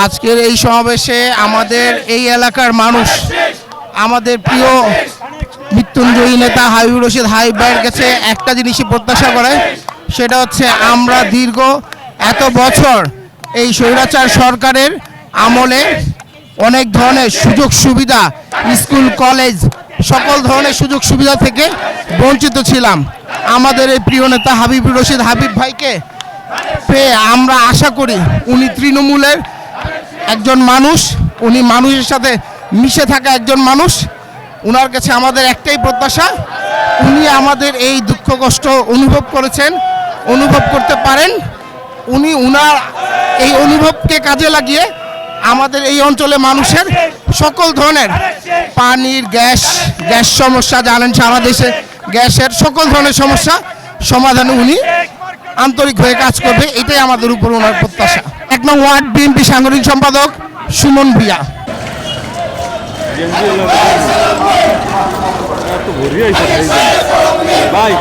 আজকের এই সমাবেশে আমাদের এই এলাকার মানুষ আমাদের প্রিয় মৃত্যুঞ্জয়ী নেতা হাবিবুর রশিদ হাবিব ভাইয়ের কাছে একটা জিনিসই প্রত্যাশা করে, সেটা হচ্ছে আমরা দীর্ঘ এত বছর এই স্বৈরাচার সরকারের আমলে অনেক ধরনের সুযোগ সুবিধা, স্কুল কলেজ সকল ধরনের সুযোগ সুবিধা থেকে বঞ্চিত ছিলাম। আমাদের এই প্রিয় নেতা হাবিবুর রশিদ হাবিব ভাইকে পেয়ে আমরা আশা করি উনি তৃণমূলের একজন মানুষ, উনি মানুষের সাথে মিশে থাকা একজন মানুষ। উনার কাছে আমাদের একটাই প্রত্যাশা, উনি আমাদের এই দুঃখ কষ্ট অনুভব করেছেন, অনুভব করতে পারেন, উনি উনার এই অনুভবকে কাজে লাগিয়ে আমাদের এই অঞ্চলে মানুষের সকল ধরনের পানির গ্যাস সমস্যা, জানেন সারা দেশে গ্যাসের সকল ধরনের সমস্যা সমাধানে উনি আন্তরিক হয়ে কাজ করবে, এটাই আমাদের উপর ওনার প্রত্যাশা। 1 নং ওয়ার্ড বিএনপি সাংগঠনিক সম্পাদক সুমন ভিয়া। ভাই